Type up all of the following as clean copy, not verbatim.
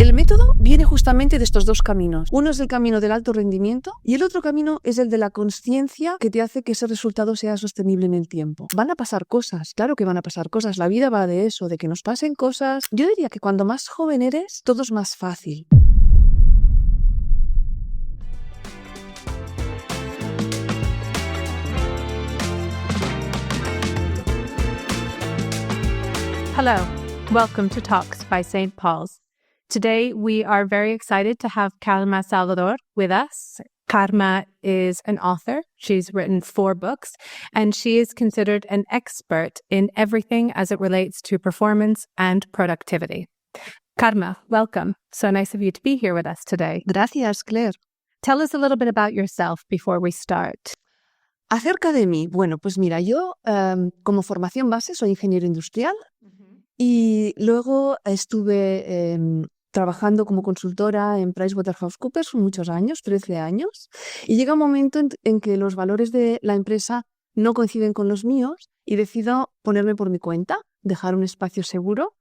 El método viene justamente de estos dos caminos. Uno es el camino del alto rendimiento y el otro camino es el de la consciencia que te hace que ese resultado sea sostenible en el tiempo. Van a pasar cosas, claro que van a pasar cosas. La vida va de eso, de que nos pasen cosas. Yo diría que cuando más joven eres, todo es más fácil. Hello, welcome to Talks by St. Paul's. Today, we are very excited to have Karma Salvador with us. Karma is an author. She's written 4 books, and she is considered an expert in everything as it relates to performance and productivity. Karma, welcome. So nice of you to be here with us today. Gracias, Claire. Tell us a little bit about yourself before we start. Acerca de mí, bueno, pues mira, yo como formación base soy ingeniero industrial y luego estuve trabajando como consultora en PricewaterhouseCoopers muchos años, 13 años, y llega un momento en que los valores de la empresa no coinciden con los míos y decido ponerme por mi cuenta, dejar un espacio seguro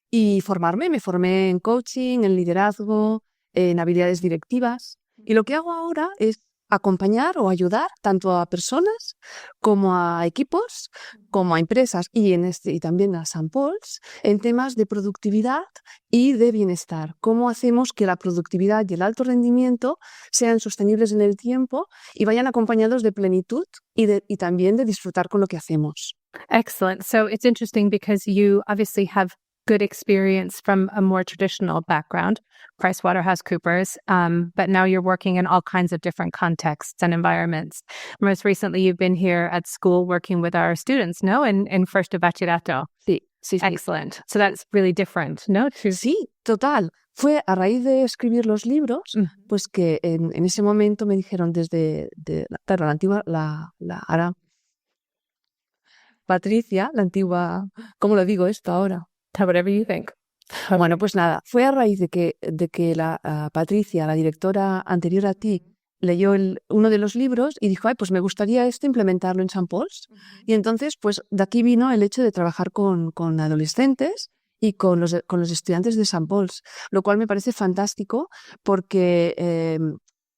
y formarme. Me formé en coaching, en liderazgo, en habilidades directivas, y lo que hago ahora es acompañar o ayudar tanto a personas como a equipos, como a empresas y también a St. Paul's en temas de productividad y de bienestar. Cómo hacemos que la productividad y el alto rendimiento sean sostenibles en el tiempo y vayan acompañados de plenitud y también de disfrutar con lo que hacemos. Excellent. So it's interesting because you obviously have good experience from a more traditional background, PricewaterhouseCoopers, but now you're working in all kinds of different contexts and environments. Most recently, you've been here at school working with our students, no? In first de bachillerato. Sí. Excellent. So that's really different, no? Sí, total. Fue a raíz de escribir los libros, pues que en ese momento me dijeron claro, la antigua, ahora Patricia, la antigua, ¿cómo lo digo esto ahora? Whatever you think. Bueno, pues nada, fue a raíz de que Patricia, la directora anterior a ti, leyó uno de los libros y dijo, pues me gustaría implementarlo en St. Paul's. Y entonces, pues de aquí vino el hecho de trabajar con adolescentes y con los estudiantes de St. Paul's, lo cual me parece fantástico porque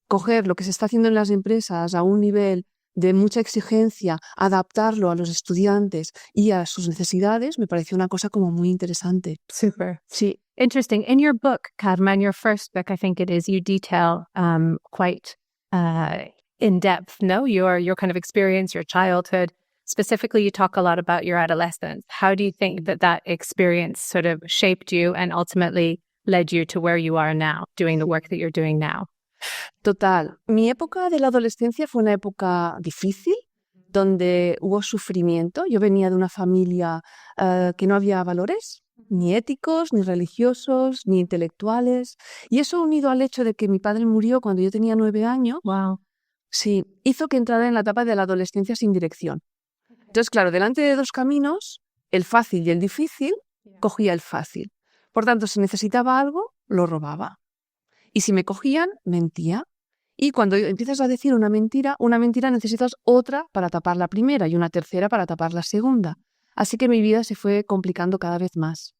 coger lo que se está haciendo en las empresas a un nivel de mucha exigencia, adaptarlo a los estudiantes y a sus necesidades, me pareció una cosa como muy interesante. Super. Sí. Interesting. In your book, Karma, in your first book, I think it is, you detail quite in depth, no? Your kind of experience, your childhood. Specifically, you talk a lot about your adolescence. How do you think that experience sort of shaped you and ultimately led you to where you are now, doing the work that you're doing now? Total. Mi época de la adolescencia fue una época difícil, donde hubo sufrimiento. Yo venía de una familia que no había valores, ni éticos, ni religiosos, ni intelectuales. Y eso unido al hecho de que mi padre murió cuando yo tenía 9 años, Wow. Sí, hizo que entrara en la etapa de la adolescencia sin dirección. Entonces, claro, delante de 2 caminos, el fácil y el difícil, cogía el fácil. Por tanto, si necesitaba algo, lo robaba. Y si me cogían, mentía. Y cuando empiezas a decir una mentira necesitas otra para tapar la primera y una tercera para tapar la segunda. Así que mi vida se fue complicando cada vez más.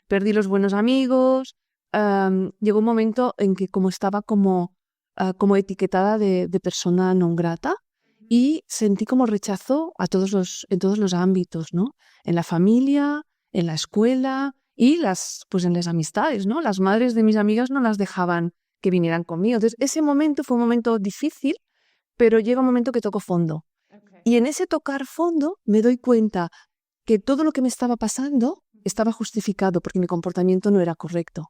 Perdí los buenos amigos. Llegó un momento en que como estaba como etiquetada de persona non grata y sentí como rechazo en todos los ámbitos, ¿no? En la familia, en la escuela y pues en las amistades, ¿no? Las madres de mis amigas no las dejaban que vinieran conmigo. Entonces, ese momento fue un momento difícil, pero llega un momento que toco fondo. Okay. Y en ese tocar fondo me doy cuenta que todo lo que me estaba pasando estaba justificado porque mi comportamiento no era correcto.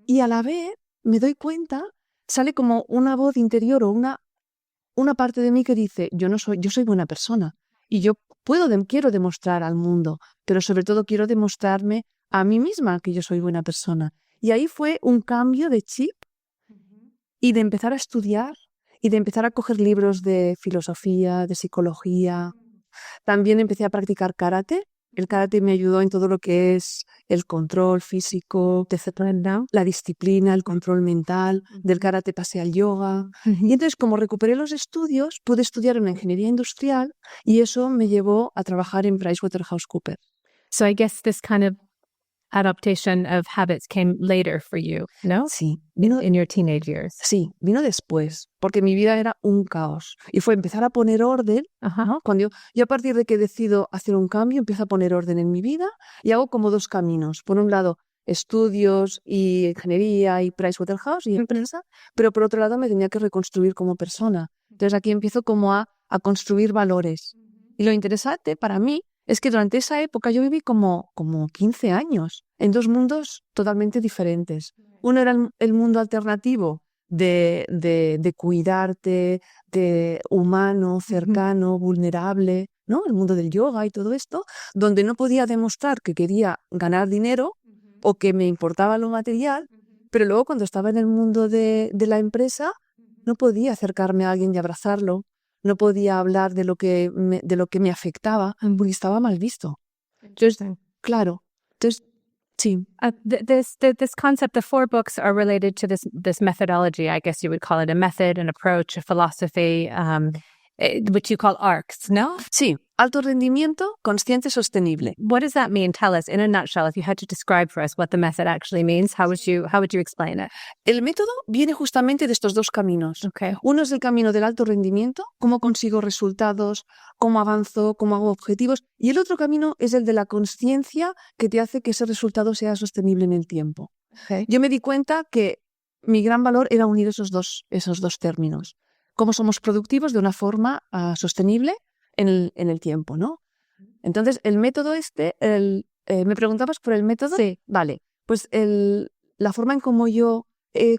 Y a la vez me doy cuenta, sale como una voz interior o una parte de mí que dice, yo soy buena persona y yo quiero demostrar al mundo, pero sobre todo quiero demostrarme a mí misma que yo soy buena persona. Y ahí fue un cambio de chip y de empezar a estudiar y de empezar a coger libros de filosofía, de psicología. También empecé a practicar karate. El karate me ayudó en todo lo que es el control físico, la disciplina, el control mental. Del karate pasé al yoga. Y entonces, como recuperé los estudios, pude estudiar una ingeniería industrial y eso me llevó a trabajar en PricewaterhouseCoopers. So I guess this kind of adaptation of habits came later for you, no? Sí, vino In your teenage years. Sí, vino después, porque mi vida era un caos. Y fue empezar a poner orden, ¿no? Cuando yo a partir de que decido hacer un cambio, empiezo a poner orden en mi vida y hago como dos caminos. Por un lado, estudios y ingeniería y Pricewaterhouse y empresa, pero por otro lado me tenía que reconstruir como persona. Entonces aquí empiezo como a construir valores. Y lo interesante para mí es que durante esa época yo viví como 15 años en dos mundos totalmente diferentes. Uno era el mundo alternativo de cuidarte, de humano, cercano, vulnerable, ¿no? El mundo del yoga y todo esto, donde no podía demostrar que quería ganar dinero o que me importaba lo material, pero luego cuando estaba en el mundo de la empresa no podía acercarme a alguien y abrazarlo, no podía hablar de lo que me afectaba porque estaba mal visto. Entonces, claro, entonces sí. This concept, the 4 books are related to this methodology. I guess you would call it a method, an approach, a philosophy, which you call ARCS, no? Sí, alto rendimiento, consciente, sostenible. What does that mean? Tell us in a nutshell. If you had to describe for us what the method actually means, how would you explain it? El método viene justamente de estos dos caminos. Okay. Uno es el camino del alto rendimiento, cómo consigo resultados, cómo avanzo, cómo hago objetivos, y el otro camino es el de la consciencia que te hace que ese resultado sea sostenible en el tiempo. Okay. Yo me di cuenta que mi gran valor era unir esos dos términos. Cómo somos productivos de una forma sostenible en el tiempo, ¿no? Entonces, el método ¿me preguntabas por el método? Sí. Vale, pues la forma en cómo yo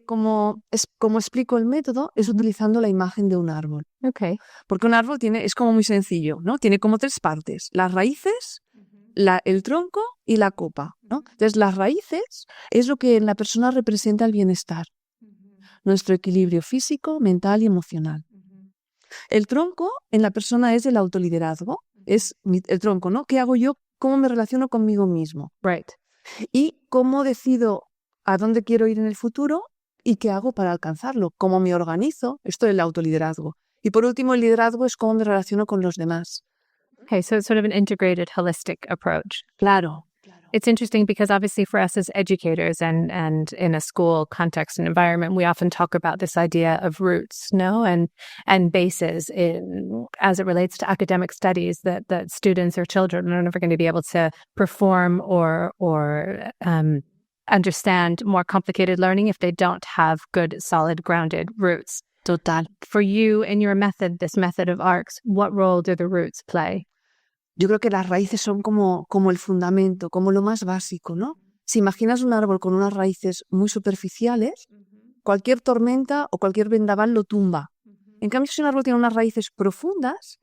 como explico el método es utilizando la imagen de un árbol. Okay. Porque un árbol es como muy sencillo, ¿no? Tiene como 3 partes, las raíces, el tronco y la copa, ¿no? Entonces, las raíces es lo que en la persona representa el bienestar, nuestro equilibrio físico, mental y emocional. El tronco en la persona es el autoliderazgo, es el tronco, ¿no? ¿Qué hago yo? ¿Cómo me relaciono conmigo mismo? Right. Y cómo decido a dónde quiero ir en el futuro y qué hago para alcanzarlo, cómo me organizo, esto es el autoliderazgo. Y por último, el liderazgo es cómo me relaciono con los demás. Okay, so it's sort of an integrated, holistic approach. Claro. It's interesting because obviously for us as educators and in a school context and environment, we often talk about this idea of roots, no, and bases as it relates to academic studies that students or children are never going to be able to perform or understand more complicated learning if they don't have good, solid, grounded roots. Total. For you and your method, this method of ARCS, what role do the roots play? Yo creo que las raíces son como el fundamento, como lo más básico, ¿no? Si imaginas un árbol con unas raíces muy superficiales, cualquier tormenta o cualquier vendaval lo tumba. En cambio, si un árbol tiene unas raíces profundas,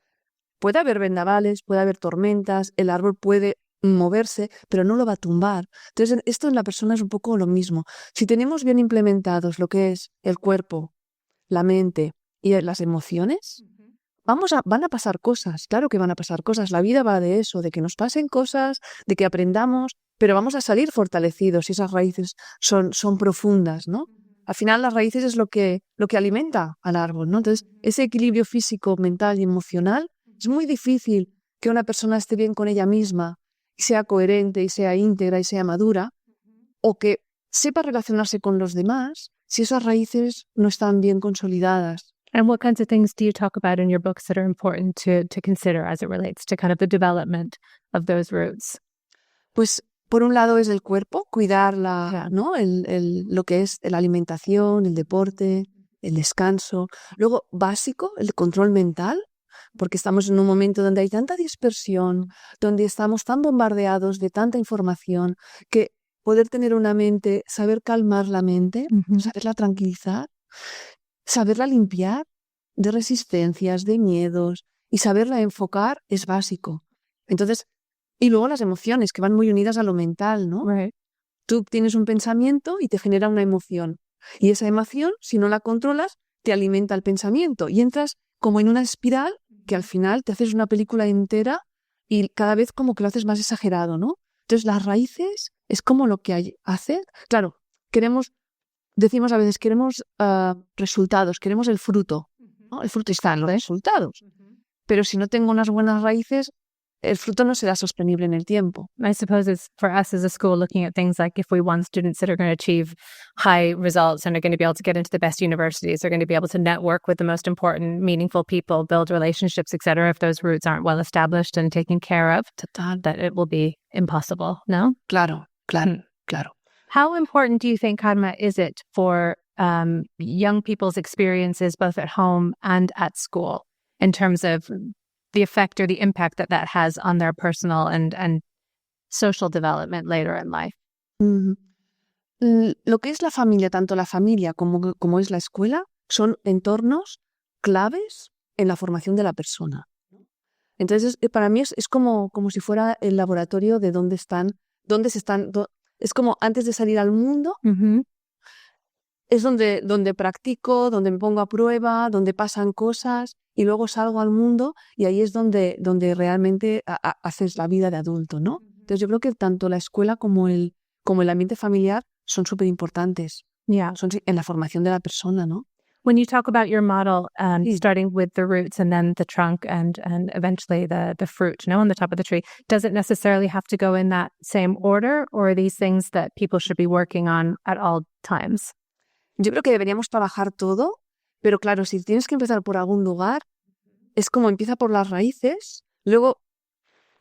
puede haber vendavales, puede haber tormentas, el árbol puede moverse, pero no lo va a tumbar. Entonces, esto en la persona es un poco lo mismo. Si tenemos bien implementados lo que es el cuerpo, la mente y las emociones, van a pasar cosas, claro que van a pasar cosas. La vida va de eso, de que nos pasen cosas, de que aprendamos, pero vamos a salir fortalecidos si esas raíces son profundas, ¿no? Al final las raíces es lo que alimenta al árbol, ¿no? Entonces, ese equilibrio físico, mental y emocional, es muy difícil que una persona esté bien con ella misma y sea coherente y sea íntegra y sea madura, o que sepa relacionarse con los demás si esas raíces no están bien consolidadas. And what kinds of things do you talk about in your books that are important to consider as it relates to kind of the development of those roots? Pues, por un lado es el cuerpo, cuidar ¿no? lo que es la alimentación, el deporte, el descanso. Luego, básico, el control mental, porque estamos en un momento donde hay tanta dispersión, donde estamos tan bombardeados de tanta información, que poder tener una mente, saber calmar la mente, saberla tranquilizar, saberla limpiar de resistencias, de miedos y saberla enfocar es básico. Entonces, y luego las emociones que van muy unidas a lo mental, ¿no? Right. Tú tienes un pensamiento y te genera una emoción. Y esa emoción, si no la controlas, te alimenta el pensamiento y entras como en una espiral que al final te haces una película entera y cada vez como que lo haces más exagerado, ¿no? Entonces, las raíces es como lo que hace. Claro, decimos a veces, queremos resultados, queremos el fruto, ¿no? El fruto está en los resultados. Pero si no tengo unas buenas raíces, el fruto no será sostenible en el tiempo. I suppose it's for us as a school looking at things like if we want students that are going to achieve high results and are going to be able to get into the best universities, are going to be able to network with the most important, meaningful people, build relationships, etc. If those roots aren't well established and taken care of, that it will be impossible, no? Claro. How important do you think, Karma, is it for young people's experiences both at home and at school in terms of the effect or the impact that has on their personal and social development later in life? Lo que es la familia, tanto la familia como es la escuela, son entornos claves en la formación de la persona. Entonces, para mí es como si fuera el laboratorio de dónde se están. Es como antes de salir al mundo, es donde practico, donde me pongo a prueba, donde pasan cosas y luego salgo al mundo y ahí es donde realmente haces la vida de adulto, ¿no? Entonces yo creo que tanto la escuela como el ambiente familiar son súper importantes. Yeah. Son en la formación de la persona, ¿no? When you talk about your model, starting with the roots and then the trunk and eventually the fruit, on the top of the tree, does it necessarily have to go in that same order, or are these things that people should be working on at all times? Yo creo que deberíamos trabajar todo, pero claro, si tienes que empezar por algún lugar, es como empieza por las raíces, luego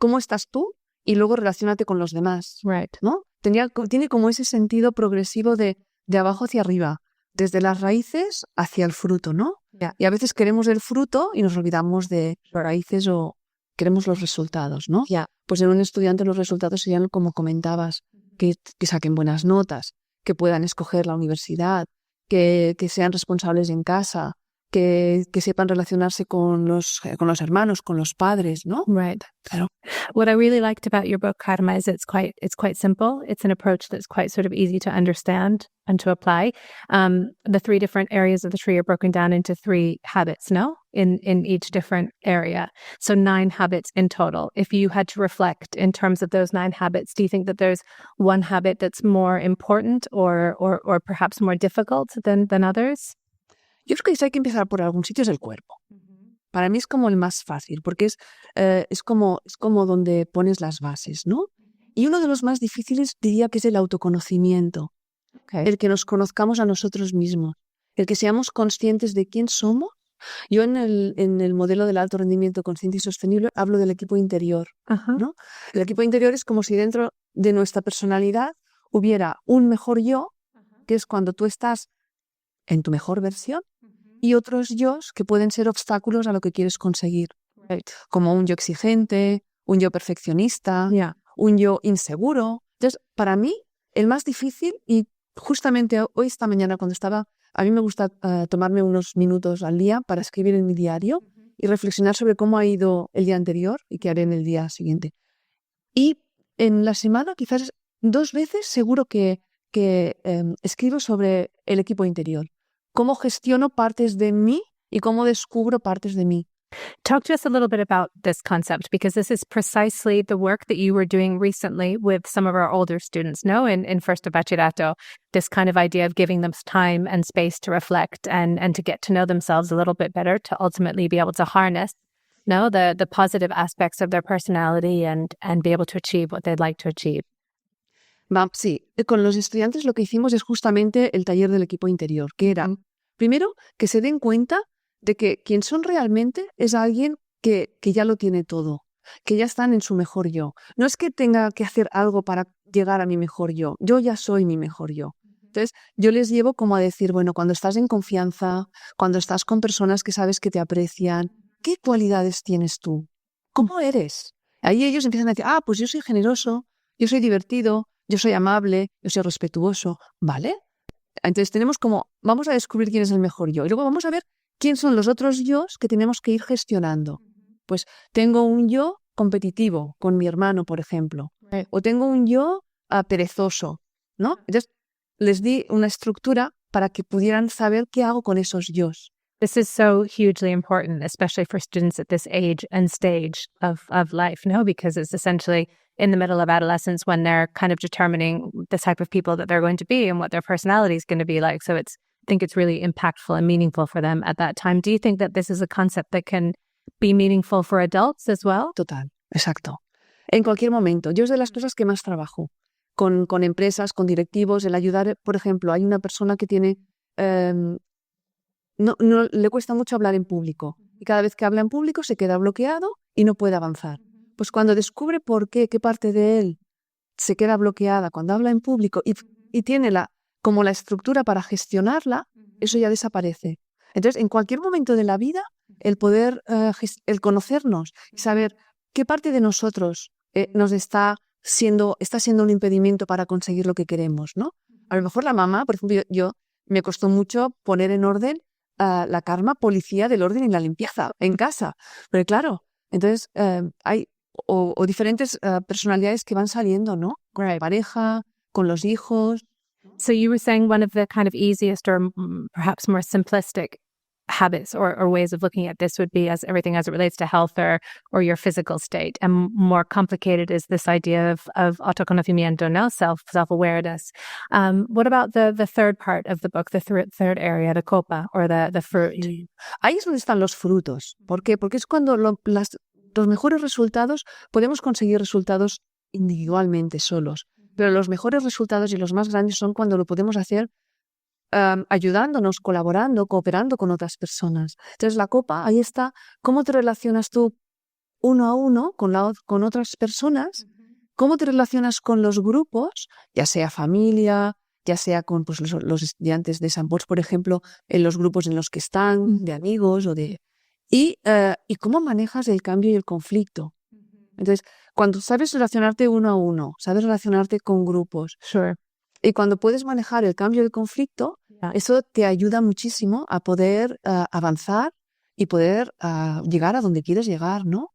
cómo estás tú y luego relaciónate con los demás, right? ¿No? Tiene como ese sentido progresivo de abajo hacia arriba. Desde las raíces hacia el fruto, ¿no? Yeah. Y a veces queremos el fruto y nos olvidamos de las raíces o queremos los resultados, ¿no? Yeah. Pues en un estudiante los resultados serían, como comentabas, que saquen buenas notas, que puedan escoger la universidad, que sean responsables en casa, que sepan relacionarse con los hermanos, con los padres, ¿no? Right. Claro. What I really liked about your book, Karma, is it's quite simple. It's an approach that's quite sort of easy to understand and to apply. The 3 different areas of the tree are broken down into 3 habits, no? In each different area. So 9 habits in total. If you had to reflect in terms of those 9 habits, do you think that there's one habit that's more important or perhaps more difficult than others? Yo creo que si hay que empezar por algún sitio es el cuerpo. Para mí es como el más fácil, porque es como donde pones las bases, ¿no? Y uno de los más difíciles diría que es el autoconocimiento. Okay. El que nos conozcamos a nosotros mismos, el que seamos conscientes de quién somos. Yo en el modelo del alto rendimiento consciente y sostenible hablo del equipo interior, ¿no? El equipo interior es como si dentro de nuestra personalidad hubiera un mejor yo, que es cuando tú estás en tu mejor versión, y otros yos que pueden ser obstáculos a lo que quieres conseguir, Right. como un yo exigente, un yo perfeccionista, Yeah. un yo inseguro. Entonces, para mí, el más difícil, y justamente hoy, esta mañana, cuando estaba, a mí me gusta tomarme unos minutos al día para escribir en mi diario y reflexionar sobre cómo ha ido el día anterior y qué haré en el día siguiente. Y en la semana, quizás 2 veces, seguro que escribo sobre el equipo interior. Cómo gestiono partes de mí y cómo descubro partes de mí. Talk to us a little bit about this concept, because this is precisely the work that you were doing recently with some of our older students, no? In first de bachillerato, this kind of idea of giving them time and space to reflect and to get to know themselves a little bit better, to ultimately be able to harness, no, the positive aspects of their personality and be able to achieve what they'd like to achieve. Sí, con los estudiantes lo que hicimos es justamente el taller del equipo interior, que era, primero, que se den cuenta de que quien son realmente es alguien que ya lo tiene todo, que ya están en su mejor yo. No es que tenga que hacer algo para llegar a mi mejor yo ya soy mi mejor yo. Entonces, yo les llevo como a decir, bueno, cuando estás en confianza, cuando estás con personas que sabes que te aprecian, ¿qué cualidades tienes tú? ¿Cómo eres? Ahí ellos empiezan a decir, pues yo soy generoso, yo soy divertido, yo soy amable, yo soy respetuoso, ¿vale? Entonces vamos a descubrir quién es el mejor yo y luego vamos a ver quién son los otros yos que tenemos que ir gestionando. Pues tengo un yo competitivo con mi hermano, por ejemplo, o tengo un yo perezoso, ¿no? Entonces les di una estructura para que pudieran saber qué hago con esos yos. This is so hugely important, especially for students at this age and stage of life, no? Because it's essentially in the middle of adolescence when they're kind of determining the type of people that they're going to be and what their personality is going to be like. So I think it's really impactful and meaningful for them at that time. Do you think that this is a concept that can be meaningful for adults as well? Total. Exacto. En cualquier momento. Yo es de las cosas que más trabajo. Con empresas, con directivos, el ayudar, por ejemplo, hay una persona que tiene... no le cuesta mucho hablar en público. Y cada vez que habla en público se queda bloqueado y no puede avanzar. Pues cuando descubre por qué parte de él se queda bloqueada cuando habla en público y tiene como la estructura para gestionarla, eso ya desaparece. Entonces, en cualquier momento de la vida, el poder, el conocernos y saber qué parte de nosotros nos está siendo un impedimento para conseguir lo que queremos, ¿no? A lo mejor la mamá, por ejemplo, yo me costó mucho poner en orden la karma policía del orden y la limpieza en casa. Pero claro, entonces hay o diferentes personalidades que van saliendo, ¿no? Con la pareja, con los hijos. So you were saying one of the kind of easiest or perhaps more simplistic habits or ways of looking at this would be as everything as it relates to health or your physical state. And more complicated is this idea of autoconocimiento, no? Self-awareness. What about the third part of the book, the third area, the copa or the fruit? Ahí es donde están los frutos. ¿Por qué? Porque es cuando los mejores resultados, podemos conseguir resultados individualmente solos, pero los mejores resultados y los más grandes son cuando lo podemos hacer ayudándonos, colaborando, cooperando con otras personas. Entonces la copa, ahí está, cómo te relacionas tú uno a uno con otras personas, cómo te relacionas con los grupos, ya sea familia, ya sea con pues, los estudiantes de Sant Pons, por ejemplo, en los grupos en los que están, de amigos o de... Y cómo manejas el cambio y el conflicto. Entonces, cuando sabes relacionarte uno a uno, sabes relacionarte con grupos, Sure. Y cuando puedes manejar el cambio y el conflicto, eso te ayuda muchísimo a poder avanzar y poder llegar a donde quieres llegar, ¿no?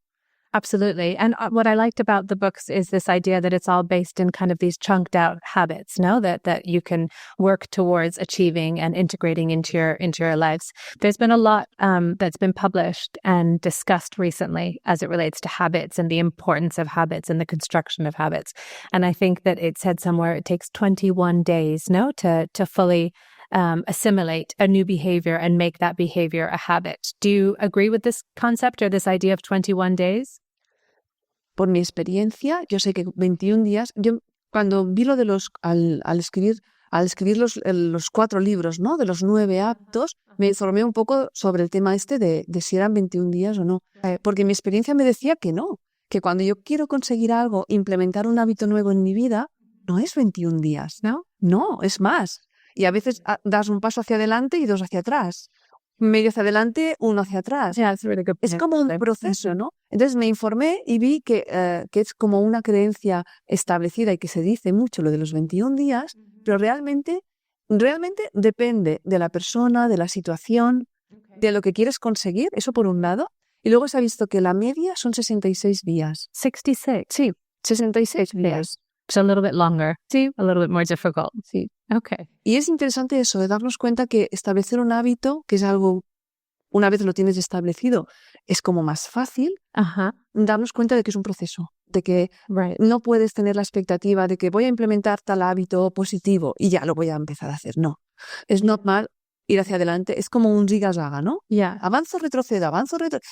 Absolutely. And what I liked about the books is this idea that it's all based in kind of these chunked out habits, no? That you can work towards achieving and integrating into your lives. There's been a lot that's been published and discussed recently as it relates to habits and the importance of habits and the construction of habits. And I think that it said somewhere it takes 21 days, no, to fully assimilate a new behavior and make that behavior a habit. Do you agree with this concept or this idea of 21 days? Por mi experiencia, yo sé que 21 días, yo cuando vi lo de al escribir los 4 libros, ¿no? De los 9 hábitos, me informé un poco sobre el tema de si eran 21 días o no. Porque mi experiencia me decía que no, que cuando yo quiero conseguir algo, implementar un hábito nuevo en mi vida, no es 21 días, ¿no? No, es más. Y a veces das un paso hacia adelante y 2 hacia atrás. Medio hacia adelante, 1 hacia atrás. Yeah, that's really good. Es como un proceso, ¿no? Entonces me informé y vi que es como una creencia establecida y que se dice mucho lo de los 21 días, pero realmente depende de la persona, de la situación, de lo que quieres conseguir, eso por un lado. Y luego se ha visto que la media son 66 días. 66? Sí, 66 días. So a little bit longer. Sí. A little bit more difficult. Sí. Okay. Y es interesante eso, de darnos cuenta que establecer un hábito, que es algo, una vez lo tienes establecido, es como más fácil, darnos cuenta de que es un proceso, de que no puedes tener la expectativa de que voy a implementar tal hábito positivo y ya lo voy a empezar a hacer. No, es normal ir hacia adelante, es como un ziga-zaga, ¿no? Yeah. Avanzo, retrocedo,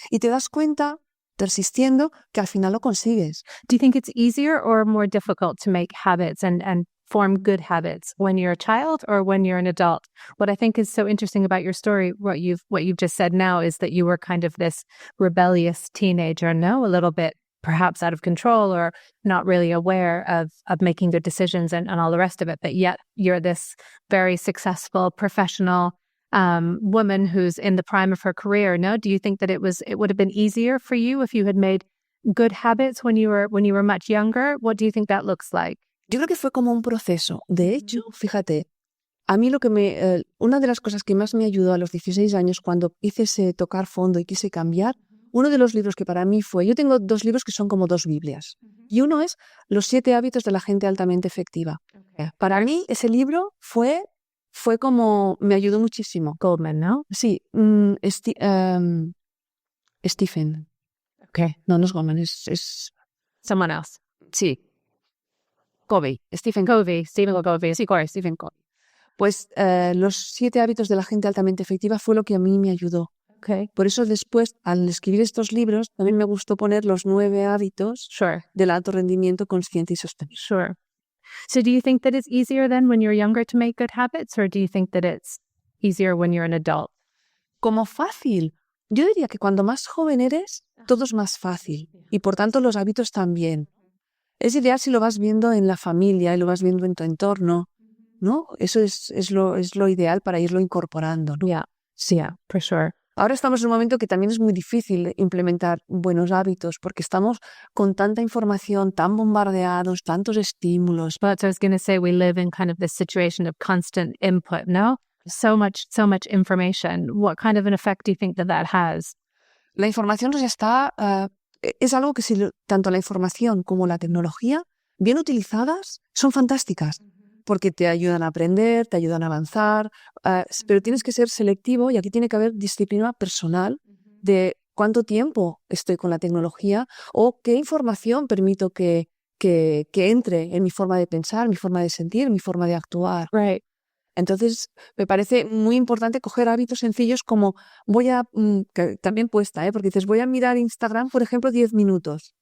y te das cuenta, persistiendo, que al final lo consigues. Do you think it's easier or more difficult to make habits and form good habits when you're a child or when you're an adult? What I think is so interesting about your story, what you've just said now, is that you were kind of this rebellious teenager, no? A little bit perhaps out of control or not really aware of making good decisions and all the rest of it. But yet you're this very successful professional woman who's in the prime of her career. No, do you think that it would have been easier for you if you had made good habits when you were much younger? What do you think that looks like? Yo creo que fue como un proceso. De hecho, fíjate, a mí una de las cosas que más me ayudó a los 16 años cuando hice ese tocar fondo y quise cambiar, uno de los libros que para mí yo tengo 2 libros que son como 2 Biblias. Y uno es Los 7 hábitos de la gente altamente efectiva. Okay. Para mí ese libro fue como, me ayudó muchísimo. Goldman, ¿no? Sí, Stephen. Okay. No es Goldman, es... Someone else. Sí. Covey. Stephen Covey. Sí, Stephen Covey. Pues Los 7 hábitos de la gente altamente efectiva fue lo que a mí me ayudó. Okay. Por eso después, al escribir estos libros, también me gustó poner los 9 hábitos Sure. del alto rendimiento consciente y sostenible. Sure. So do you think that it's easier then when you're younger to make good habits, or do you think that it's easier when you're an adult? Como fácil. Yo diría que cuando más joven eres, todo es más fácil y por tanto los hábitos también. Es ideal si lo vas viendo en la familia y lo vas viendo en tu entorno, ¿no? Eso es lo ideal para irlo incorporando, ¿no? Yeah, for sure. Ahora estamos en un momento que también es muy difícil implementar buenos hábitos porque estamos con tanta información, tan bombardeados, tantos estímulos. But I was going to say, we live in kind of this situation of constant input, no? So much information. What kind of an effect do you think that has? La información ya está, es algo que tanto la información como la tecnología, bien utilizadas, son fantásticas. Porque te ayudan a aprender, te ayudan a avanzar, pero tienes que ser selectivo y aquí tiene que haber disciplina personal de cuánto tiempo estoy con la tecnología o qué información permito que entre en mi forma de pensar, mi forma de sentir, mi forma de actuar. Right. Entonces, me parece muy importante coger hábitos sencillos como que también puesta, porque dices, voy a mirar Instagram, por ejemplo, 10 minutos.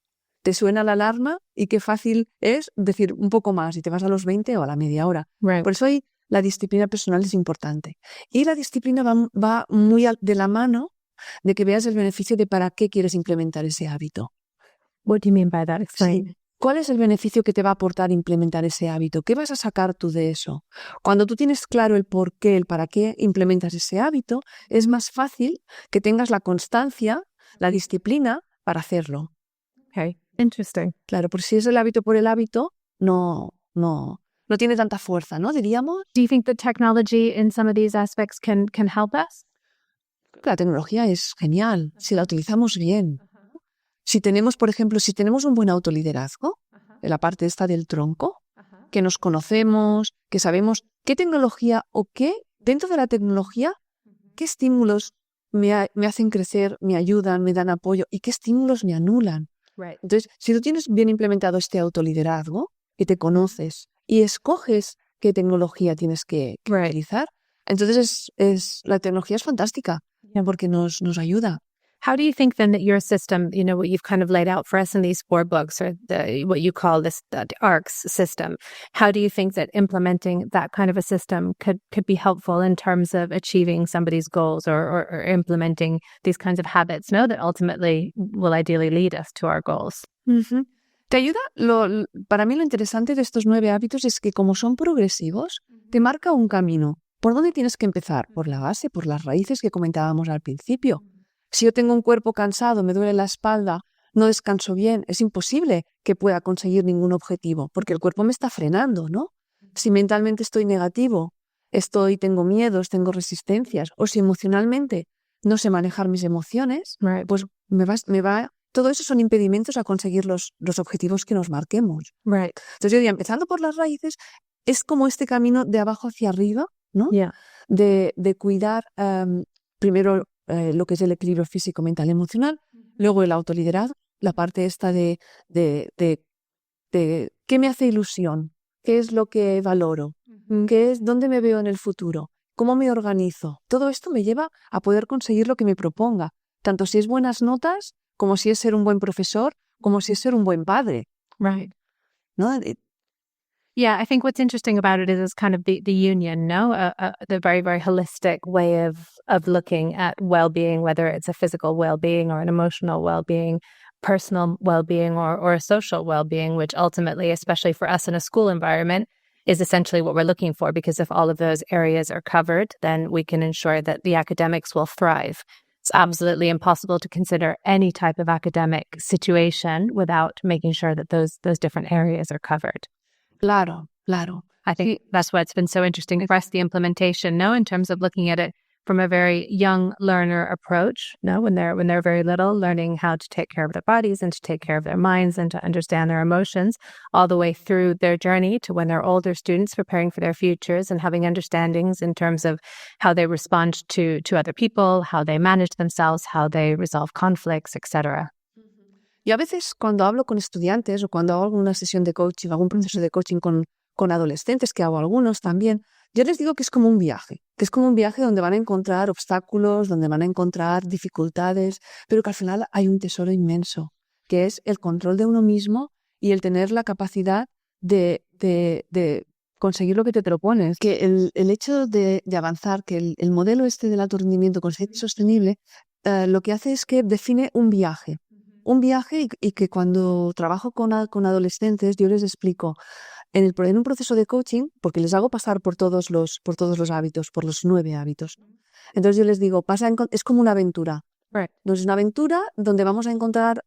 Te suena la alarma y qué fácil es decir un poco más y te vas a los 20 o a la media hora. Right. Por eso ahí la disciplina personal es importante. Y la disciplina va muy de la mano de que veas el beneficio de para qué quieres implementar ese hábito. What do you mean by that? Explain. Sí. ¿Cuál es el beneficio que te va a aportar implementar ese hábito? ¿Qué vas a sacar tú de eso? Cuando tú tienes claro el por qué, el para qué implementas ese hábito, es más fácil que tengas la constancia, la disciplina para hacerlo. Okay. Interesting. Claro, porque si es el hábito por el hábito, no tiene tanta fuerza, ¿no? Diríamos. Do you think that technology in some of these aspects can help us? La tecnología es genial si la utilizamos bien. Si tenemos, por ejemplo, un buen autoliderazgo, en la parte esta del tronco, que nos conocemos, que sabemos qué tecnología o qué, dentro de la tecnología, qué estímulos me hacen crecer, me ayudan, me dan apoyo y qué estímulos me anulan. Right. Entonces, si tú tienes bien implementado este autoliderazgo, que te conoces y escoges qué tecnología tienes que utilizar, entonces la tecnología es fantástica porque nos ayuda. How do you think then that your system, what you've kind of laid out for us in these 4 books, or what you call the ARCS system, how do you think that implementing that kind of a system could be helpful in terms of achieving somebody's goals or implementing these kinds of habits, that ultimately will ideally lead us to our goals? Uh-huh. ¿Te ayuda? Para mí lo interesante de estos 9 hábitos es que como son progresivos, te marca un camino. ¿Por dónde tienes que empezar? Por la base, por las raíces que comentábamos al principio. Si yo tengo un cuerpo cansado, me duele la espalda, no descanso bien, es imposible que pueda conseguir ningún objetivo, porque el cuerpo me está frenando, ¿no? Si mentalmente estoy negativo, tengo miedos, tengo resistencias, o si emocionalmente no sé manejar mis emociones, Right. pues todo eso son impedimentos a conseguir los objetivos que nos marquemos. Right. Entonces yo diría, empezando por las raíces, es como este camino de abajo hacia arriba, ¿no? Yeah. De cuidar primero lo que es el equilibrio físico, mental y emocional, luego el autoliderazgo, la parte esta de qué me hace ilusión, qué es lo que valoro, dónde me veo en el futuro, cómo me organizo. Todo esto me lleva a poder conseguir lo que me proponga, tanto si es buenas notas, como si es ser un buen profesor, como si es ser un buen padre. Right. ¿No? Yeah, I think what's interesting about it is kind of the union, the very, very holistic way of looking at well-being, whether it's a physical well-being or an emotional well-being, personal well-being or a social well-being, which ultimately, especially for us in a school environment, is essentially what we're looking for, because if all of those areas are covered, then we can ensure that the academics will thrive. It's absolutely impossible to consider any type of academic situation without making sure that those different areas are covered. Claro. I think that's why it's been so interesting for us, the implementation, in terms of looking at it from a very young learner approach, when they're very little, learning how to take care of their bodies and to take care of their minds and to understand their emotions, all the way through their journey to when they're older students preparing for their futures and having understandings in terms of how they respond to other people, how they manage themselves, how they resolve conflicts, etc. Y a veces cuando hablo con estudiantes o cuando hago alguna sesión de coaching, algún proceso de coaching con adolescentes, que hago algunos también, Yo les digo que es como un viaje, donde van a encontrar obstáculos, donde van a encontrar dificultades, pero que al final hay un tesoro inmenso, que es el control de uno mismo y el tener la capacidad de conseguir lo que te propones. Que el hecho de avanzar, que el modelo este del alto rendimiento sostenible, lo que hace es que define un viaje. Un viaje y que cuando trabajo con adolescentes yo les explico en un proceso de coaching, porque les hago pasar por todos los hábitos, por los 9 hábitos. Entonces yo les digo, es como una aventura. Right. Entonces es una aventura donde vamos a encontrar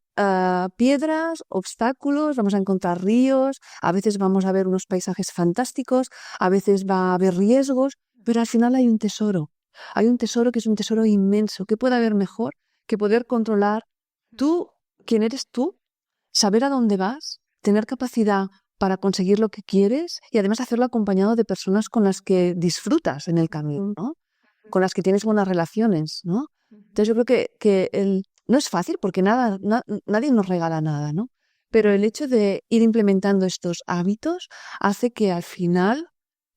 piedras, obstáculos, vamos a encontrar ríos, a veces vamos a ver unos paisajes fantásticos, a veces va a haber riesgos, pero al final hay un tesoro. Hay un tesoro que es un tesoro inmenso. ¿Qué puede haber mejor que poder controlar tú, quién eres tú, saber a dónde vas, tener capacidad para conseguir lo que quieres y además hacerlo acompañado de personas con las que disfrutas en el camino, ¿no? Con las que tienes buenas relaciones, ¿no? Entonces yo creo que no es fácil porque nadie nos regala nada, ¿no? Pero el hecho de ir implementando estos hábitos hace que al final,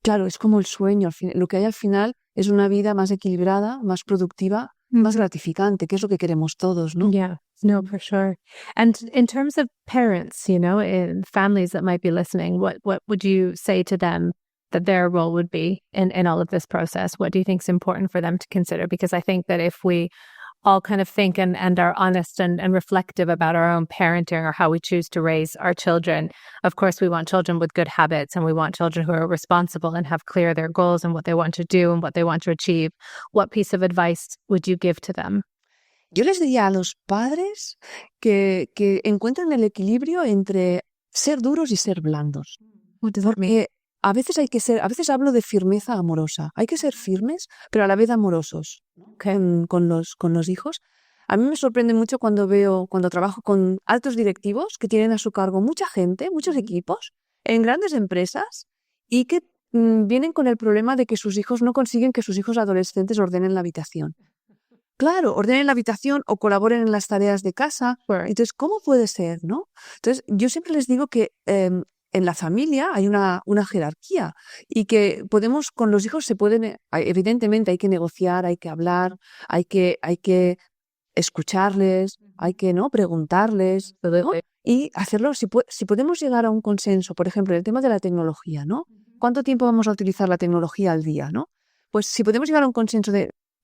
claro, es como el sueño, lo que hay al final es una vida más equilibrada, más productiva, más gratificante, que es lo que queremos todos, ¿no? Yeah, no, for sure. And in terms of parents, in families that might be listening, what would you say to them that their role would be in all of this process? What do you think is important for them to consider? Because I think that if we all kind of think and are honest and reflective about our own parenting or how we choose to raise our children. Of course, we want children with good habits and we want children who are responsible and have clear their goals and what they want to do and what they want to achieve. What piece of advice would you give to them? Yo les diría a los padres que encuentren el equilibrio entre ser duros y ser blandos. Porque a veces hablo de firmeza amorosa. Hay que ser firmes, pero a la vez amorosos con los hijos. A mí me sorprende mucho cuando trabajo con altos directivos que tienen a su cargo mucha gente, muchos equipos, en grandes empresas y que vienen con el problema de que sus hijos no consiguen que sus hijos adolescentes ordenen la habitación. Claro, ordenen la habitación o colaboren en las tareas de casa. Entonces, ¿cómo puede ser, no? Entonces, yo siempre les digo que en la familia hay una jerarquía y que con los hijos evidentemente hay que negociar, hay que hablar, hay que escucharles, hay que preguntarles, ¿no? Y hacerlo, si podemos llegar a un consenso, por ejemplo, en el tema de la tecnología, ¿no? ¿Cuánto tiempo vamos a utilizar la tecnología al día, no? Pues si podemos llegar a un consenso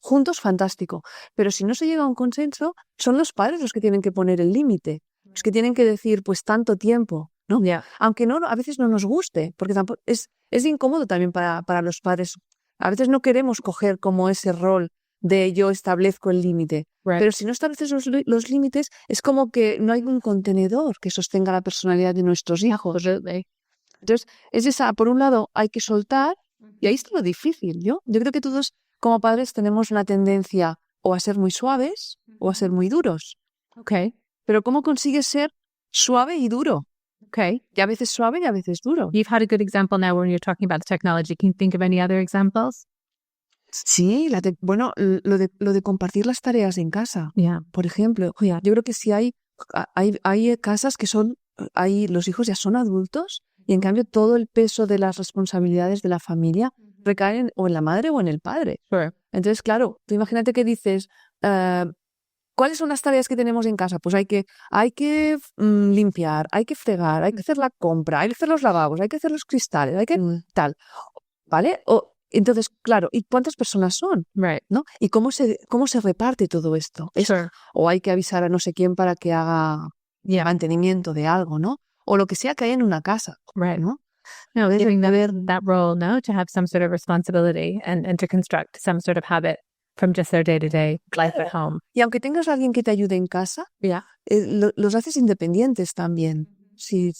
juntos, fantástico. Pero si no se llega a un consenso, son los padres los que tienen que poner el límite, los que tienen que decir, pues tanto tiempo, ¿no? Yeah. Aunque a veces no nos guste, porque tampoco es incómodo también para los padres. A veces no queremos coger como ese rol de yo establezco el límite. Right. Pero si no estableces los límites, es como que no hay un contenedor que sostenga la personalidad de nuestros hijos. Entonces, por un lado, hay que soltar, y ahí está lo difícil. Yo creo que todos como padres tenemos una tendencia o a ser muy suaves o a ser muy duros. Okay. Pero ¿cómo consigues ser suave y duro? Okay. Y a veces suave y a veces duro. You've had a good example now when you're talking about the technology. Can you think of any other examples? Sí, lo de compartir las tareas en casa. Yeah. Por ejemplo, yo creo que si hay casas que los hijos ya son adultos y en cambio todo el peso de las responsabilidades de la familia recaen o en la madre o en el padre. Sure. Entonces, claro, tú imagínate que dices, ¿cuáles son las tareas que tenemos en casa? Pues hay que limpiar, hay que fregar, hay que hacer la compra, hay que hacer los lavabos, hay que hacer los cristales, hay que tal, ¿vale? Entonces, claro, ¿y cuántas personas son? Right. ¿No? ¿Y cómo se reparte todo esto? Sure. O hay que avisar a no sé quién para que haga mantenimiento de algo, ¿no? O lo que sea que haya en una casa, right. ¿no? No, there's that role, no, to have some sort of responsibility and to construct some sort of habit from just their day-to-day life at home. Y aunque tengas a alguien que te ayude en casa, los haces independientes también. Si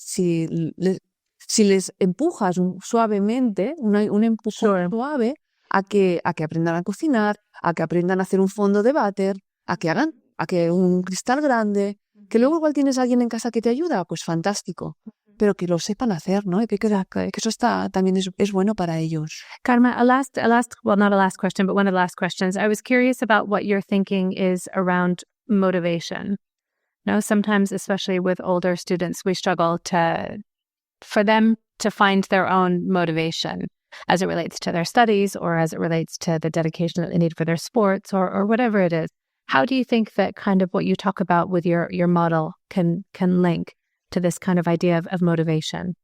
les empujas suavemente, un empujón suave, a que aprendan a cocinar, a que aprendan a hacer un fondo de váter, a que un cristal grande, que luego igual tienes a alguien en casa que te ayuda, pues fantástico. Pero que lo sepan hacer, ¿no? Y que eso también es bueno para ellos. Karma, well, not a last question, but one of the last questions. I was curious about what your thinking is around motivation. You know, sometimes, especially with older students, we struggle for them to find their own motivation. as it relates to their studies or as it relates to the dedication that they need for their sports or whatever it is. How do you think that kind of what you talk about with your model can link to this kind of idea of motivation?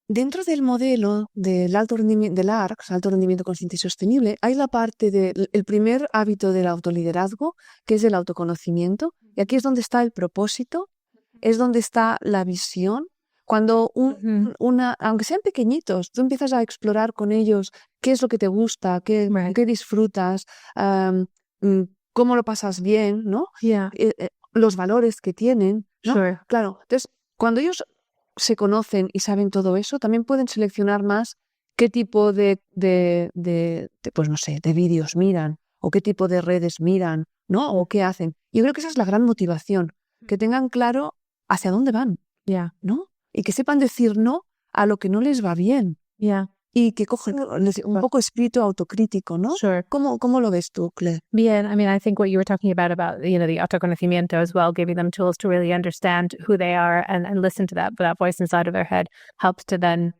Dentro del modelo del alto rendimiento, del ARC, alto rendimiento consciente y sostenible, hay la parte del primer hábito del autoliderazgo, que es el autoconocimiento. Y aquí es donde está el propósito, es donde está la visión. Cuando aunque sean pequeñitos, tú empiezas a explorar con ellos qué es lo que te gusta, qué disfrutas, cómo lo pasas bien, ¿no? Yeah. Los valores que tienen, ¿no? Sure. Claro, entonces, cuando ellos se conocen y saben todo eso, también pueden seleccionar más qué tipo pues no sé, de vídeos miran o qué tipo de redes miran, ¿no? O qué hacen. Yo creo que esa es la gran motivación, que tengan claro hacia dónde van, ¿no? Y que sepan decir no a lo que no les va bien. Yeah. Y que cogen un poco espíritu autocrítico, ¿no? Sure. ¿Cómo lo ves tú, Claire? Bien, I mean, I think what you were talking about, the autoconocimiento as well, giving them tools to really understand who they are and listen to that voice inside of their head helps to then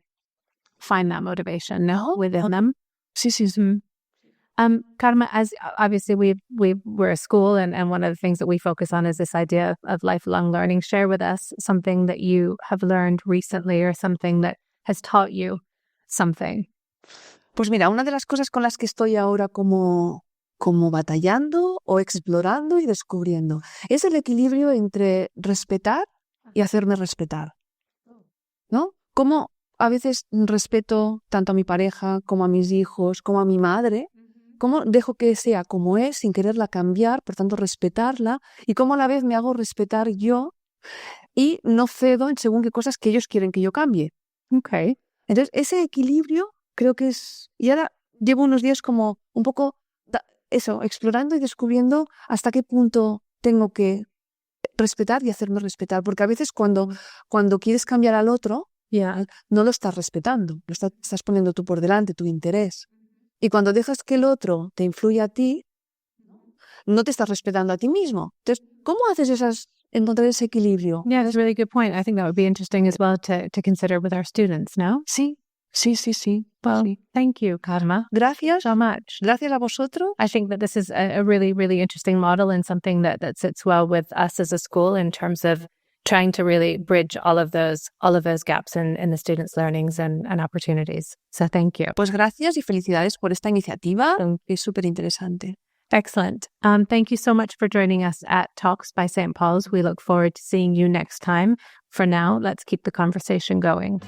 find that motivation within them. Sí. Karma, as obviously we're a school and one of the things that we focus on is this idea of lifelong learning. Share with us something that you have learned recently or something that has taught you something. Pues mira, una de las cosas con las que estoy ahora como batallando o explorando y descubriendo es el equilibrio entre respetar y hacerme respetar, ¿no? Cómo a veces respeto tanto a mi pareja como a mis hijos, como a mi madre, cómo dejo que sea como es sin quererla cambiar, por tanto respetarla, y cómo a la vez me hago respetar yo y no cedo en según qué cosas que ellos quieren que yo cambie. Okay. Entonces, ese equilibrio creo que es... Y ahora llevo unos días como un poco explorando y descubriendo hasta qué punto tengo que respetar y hacerme respetar. Porque a veces cuando quieres cambiar al otro, no lo estás respetando. Estás poniendo tú por delante, tu interés. Y cuando dejas que el otro te influya a ti, no te estás respetando a ti mismo. Entonces, ¿cómo haces encontrar ese equilibrio? Yeah, that's a really good point. I think that would be interesting as well to consider with our students, no? Sí. Well, thank you, Karma. Gracias so much. Gracias a vosotros. I think that this is a really, really interesting model and something that sits well with us as a school in terms of trying to really bridge all of those gaps in the students' learnings and opportunities. So thank you. Pues gracias y felicidades por esta iniciativa. Es súper interesante. Excellent. Thank you so much for joining us at Talks by St. Paul's. We look forward to seeing you next time. For now, let's keep the conversation going.